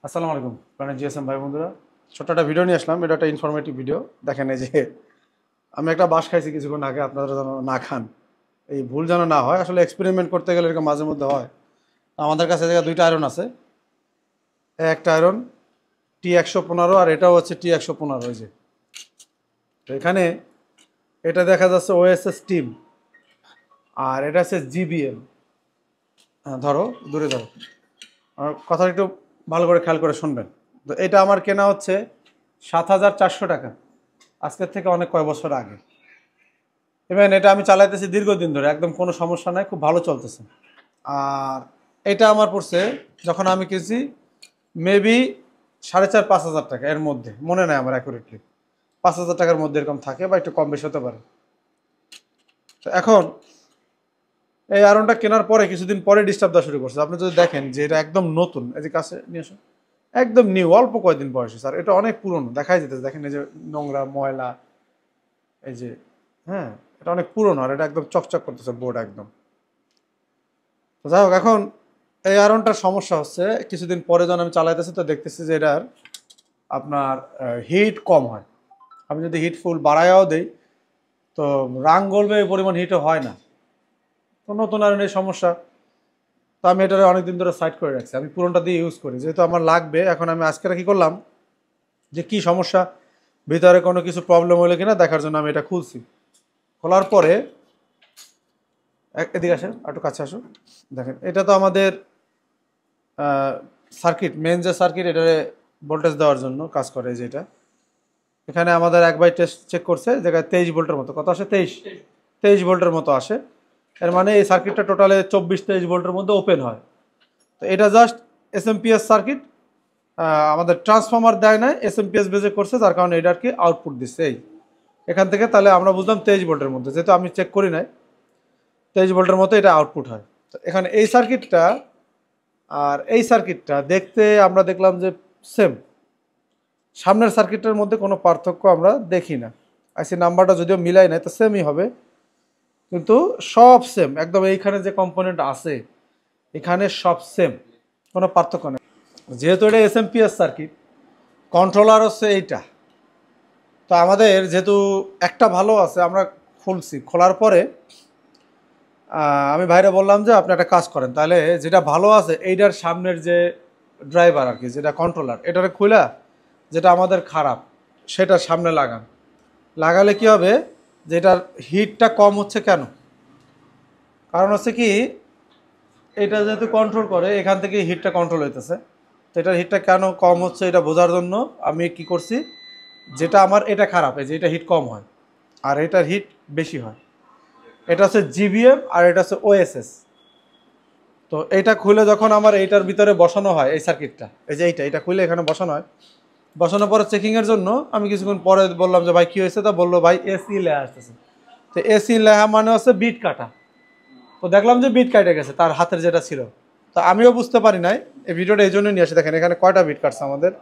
আসসালামু আলাইকুম প্রাণের জিএসএম ভাই বন্ধুরা, ছোট্ট একটা ভিডিও নিয়ে আসলাম। এটা একটা ইনফরমেটিভ ভিডিও। দেখেন এই যে আমি একটা বাঁশ খাইছি কিছুক্ষণ আগে, আপনারা যেন না খান, এই ভুল যেন না হয়। আসলে এক্সপেরিমেন্ট করতে গেলে এরকম মাঝে মধ্যে হয়। আমাদের কাছে জায়গা দুইটা আয়রন আছে, একটা আয়রন T115 আর এটাও হচ্ছে T115। এই যে তো এখানে এটা দেখা যাচ্ছে ওএসএস টিম, আর এটা হচ্ছে জিবিএম। ধরো, দূরে ধরো, আমার কথা একটু ভালো করে খেয়াল করে শুনবেন। তো এটা আমার কেনা হচ্ছে 7,400 টাকা, আজকের থেকে অনেক কয় বছর আগে। ইভেন এটা আমি চালাইতেছি দীর্ঘদিন ধরে, একদম কোনো সমস্যা নাই, খুব ভালো চলতেছে। আর এটা আমার পড়ছে যখন আমি কিনছি মেবি 4,500-5,000 টাকা, এর মধ্যে মনে নাই আমার অ্যাকুরেটলি। 5,000 টাকার মধ্যে এরকম থাকে, বা একটু কম বেশি হতে পারে। তো এখন এই আয়রনটা কেনার পরে কিছুদিন পরে ডিস্টার্ব দেওয়া শুরু করছে। আপনি যদি দেখেন যে এটা একদম নতুন, এই যে কাছে নিয়ে আসুন, একদম নিউ, অল্প কয়েকদিন বয়সে স্যার, এটা অনেক পুরনো দেখাই যেতেছে। দেখেন এই যে নোংরা ময়লা, এই যে, হ্যাঁ, এটা অনেক পুরনো, আর এটা একদম চকচক করতেছে বোর্ড একদম। তো যাই হোক, এখন এই আয়রনটার সমস্যা হচ্ছে কিছুদিন পরে যখন আমি চালাইতেছি তো দেখতেছি যে এটার আপনার হিট কম হয়। আমি যদি হিট ফুল বাড়াইয়াও দেই তো রাং গলবে, এই পরিমাণ হিটও হয় না। তো নতুন আয়রনের সমস্যা। তো আমি এটারে অনেকদিন ধরে সাইড করে রাখছি, আমি পুরোটা দিয়ে ইউজ করি, যেহেতু আমার লাগবে। এখন আমি আজকে কি করলাম, যে কি সমস্যা, ভিতরে কোনো কিছু প্রবলেম হলে কিনা দেখার জন্য আমি এটা খুলছি। খোলার পরে এদিকে আসেন, একটু কাছে আসো। দেখেন এটা তো আমাদের সার্কিট, মেন যে সার্কিট, এটারে ভোল্টেজ দেওয়ার জন্য কাজ করে। যেটা এখানে আমাদের একবার টেস্ট চেক করছে, যেখানে 23 ভোল্টের মতো, কত আসে, 23 ভোল্টের মতো আসে। এর মানে এই সার্কিটটা টোটালে 24-23 ভোল্টের মধ্যে ওপেন হয়। তো এটা জাস্ট এসএমপিএস সার্কিট, আমাদের ট্রান্সফর্মার দেয় না, এসএমপিএস বেজে করছে, যার কারণে এটা আর কি আউটপুট দিচ্ছে। এই এখান থেকে তাহলে আমরা বুঝলাম 23 ভোল্টের মধ্যে, যেহেতু আমি চেক করি নাই, 23 ভোল্টের মতো এটা আউটপুট হয়। তো এখানে এই সার্কিটটা আর এই সার্কিটটা দেখতে আমরা দেখলাম যে সেম, সামনের সার্কিটের মধ্যে কোনো পার্থক্য আমরা দেখি না। আইসি নাম্বারটা যদিও মিলাই নাই, তো সেমই হবে, কিন্তু সব সেম একদম। এইখানে যে কম্পোনেন্ট আছে এখানে সব সেম, কোনো পার্থক্য নেই। যেহেতু এটা এসএমপিএস সার্কিট, কন্ট্রোলার হচ্ছে এইটা। তো আমাদের যেহেতু একটা ভালো আছে, আমরা খুলছি, খোলার পরে আমি ভাইরা বললাম যে আপনি একটা কাজ করেন, তাহলে যেটা ভালো আছে এইটার সামনের যে ড্রাইভার আর কি, যেটা কন্ট্রোলার, এটারে খুলা, যেটা আমাদের খারাপ সেটার সামনে লাগান। লাগালে কি হবে, যে এটার হিটটা কম হচ্ছে কেন, কারণ হচ্ছে কি, এটা যেহেতু কন্ট্রোল করে, এখান থেকে হিটটা কন্ট্রোল হইতেছে। তো এটার হিটটা কেন কম হচ্ছে এটা বোঝার জন্য আমি কি করছি, যেটা আমার এটা খারাপ, এই যে এটা হিট কম হয় আর এটার হিট বেশি হয়, এটা হচ্ছে জিবিএম আর এটা হচ্ছে ওএসএস। তো এইটা খুলে যখন আমার এইটার ভিতরে বসানো হয়, এই সার্কিটটা, এই যে এইটা খুলে এখানে বসানো হয়, বসানোর পরে চেকিংয়ের জন্য আমি কিছুক্ষণ পরে বললাম যে ভাই কী হয়েছে, তা বললো ভাই এসি লেহা আসতেছে। তো এসি লেহা মানে হচ্ছে বিট কাটা। তো দেখলাম যে বিট কাটে গেছে তার হাতের যেটা ছিল। তো আমিও বুঝতে পারি নাই, এই ভিডিওটা এই জন্যই নিয়ে আসি। দেখেন এখানে কয়টা বিট কাটছে আমাদের,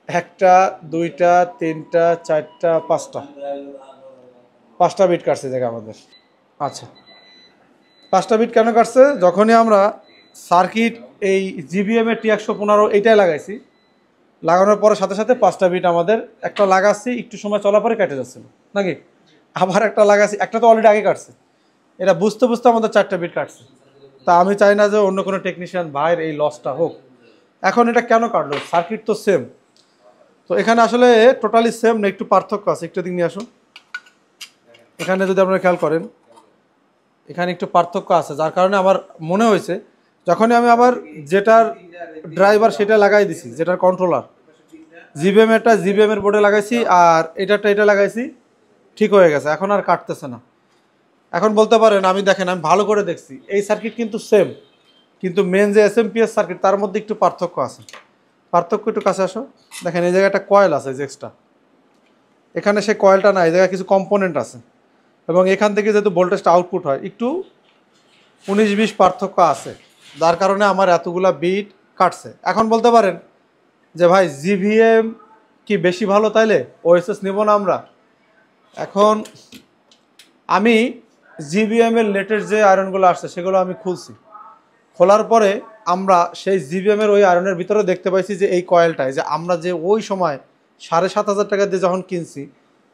একটা, দুইটা, তিনটা, চারটা, পাঁচটা বিট কাটছে জায়গা আমাদের। আচ্ছা, পাঁচটা বিট কেন কাটছে, যখনই আমরা সার্কিট এই জিবিএম এর T115 এইটাই লাগাইছি, লাগানোর পরে সাথে সাথে পাঁচটা বিট আমাদের, একটা লাগাচ্ছি একটু সময় চলার পরে কেটে যাচ্ছিল নাকি, আবার একটা লাগাচ্ছি, একটা তো অলরেডি আগে কাটছে, এটা বুঝতে বুঝতে আমাদের চারটা বিট কাটছে। তা আমি চাই না যে অন্য কোনো টেকনিশিয়ান ভাইয়ের এই লসটা হোক। এখন এটা কেন কাটলো, সার্কিট তো সেম। তো এখানে আসলে টোটালি সেম না, একটু পার্থক্য আছে, একটু দিক নিয়ে আসুন। এখানে যদি আপনারা খেয়াল করেন, এখানে একটু পার্থক্য আছে, যার কারণে আমার মনে হয়েছে যখনই আমি আবার যেটার ড্রাইভার সেটা লাগাই দিছি, যেটার কন্ট্রোলার জিবিএম এরটা জিবিএম এর বোর্ডে লাগাইছি, আর এটারটা এটা লাগাইছি, ঠিক হয়ে গেছে, এখন আর কাটতেছে না। এখন বলতে পারেন, আমি দেখেন আমি ভালো করে দেখছি, এই সার্কিট কিন্তু সেম, কিন্তু মেন যে এসএমপিএস সার্কিট তার মধ্যে একটু পার্থক্য আছে। পার্থক্য একটু কাছে আসো, দেখেন এই জায়গায় একটা কয়েল আছে যে এক্সট্রা, এখানে সেই কয়েলটা না, এই জায়গায় কিছু কম্পোনেন্ট আছে, এবং এখান থেকে যেহেতু ভোল্টেজটা আউটপুট হয় একটু 19-20 পার্থক্য আছে, যার কারণে আমার এতগুলা বিট কাটছে। এখন বলতে পারেন যে ভাই জিভিএম কি বেশি ভালো, তাইলে ওএসএস নেব না আমরা। এখন আমি জিভিএম এর লেটেস্ট যে আয়রনগুলো আসছে সেগুলো আমি খুলছি, খোলার পরে আমরা সেই জিবিএমের ওই আয়রনের ভিতরে দেখতে পাইছি যে এই কয়েলটায় যে আমরা যে ওই সময় 7,500 টাকা দিয়ে যখন কিনছি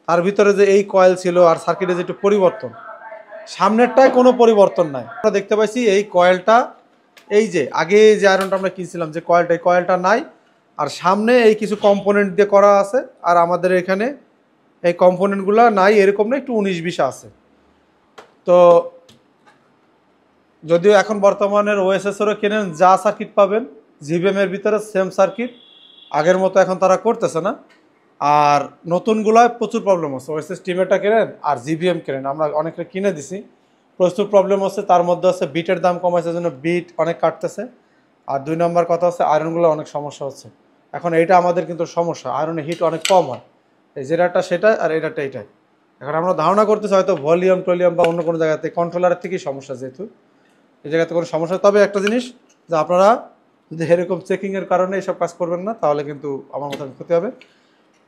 তার ভিতরে যে এই কয়েল ছিল আর সার্কিটে যে একটু পরিবর্তন, সামনেরটায় কোনো পরিবর্তন নাই। আমরা দেখতে পাইছি এই কয়েলটা, এই যে আগে যে আয়রনটা আমরা কিনছিলাম যে কয়েলটা, এই কয়েলটা নাই, আর সামনে এই কিছু কম্পোনেন্ট দিয়ে করা আছে, আর আমাদের এখানে এই কম্পোনেন্টগুলো নাই, এরকম না, একটু 19-20 আছে। তো যদিও এখন বর্তমানের ওএসএসরও কেনেন, যা সার্কিট পাবেন জিবিএমের ভিতরে সেম সার্কিট, আগের মতো এখন তারা করতেছে না। আর নতুনগুলায় প্রচুর প্রবলেম হচ্ছে, ওএসএস টিমেটা কেনেন আর জিবিএম কেনেন, আমরা অনেকটা কিনে দিছি, প্রচুর প্রবলেম হচ্ছে। তার মধ্যে হচ্ছে বিটের দাম কমাইছে জন্য বিট অনেক কাটতেছে, আর 2 নম্বর কথা হচ্ছে আয়রনগুলো অনেক সমস্যা হচ্ছে। এখন এইটা আমাদের কিন্তু সমস্যা, আয়রনের হিট অনেক কম হয়, এই যেটাটা সেটা আর এটাটা এইটাই। এখন আমরা ধারণা করতেছি হয়তো ভলিউম টলিউম বা অন্য কোনো জায়গাতে কন্ট্রোলারের থেকেই সমস্যা, যেহেতু এই জায়গাতে কোনো সমস্যা। তবে একটা জিনিস যে আপনারা যদি এরকম চেকিংয়ের কারণে এইসব কাজ করবেন না, তাহলে কিন্তু আমার মতো ক্ষতি হবে।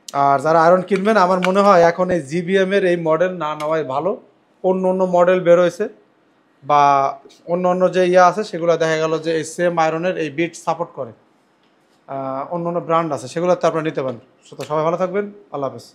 আর যারা আয়রন কিনবেন, আমার মনে হয় এখন এই জিবিএমের এই মডেল না নেওয়াই ভালো। অন্য অন্য মডেল বের হয়েছে বা অন্য অন্য যে আছে সেগুলো দেখা গেল যে এই সেম আয়রনের এই বিট সাপোর্ট করে, অন্য অন্য ব্র্যান্ড আছে, সেগুলোতে আপনারা নিতে পারেন। সবাই ভালো থাকবেন, আল্লাহ হাফেজ।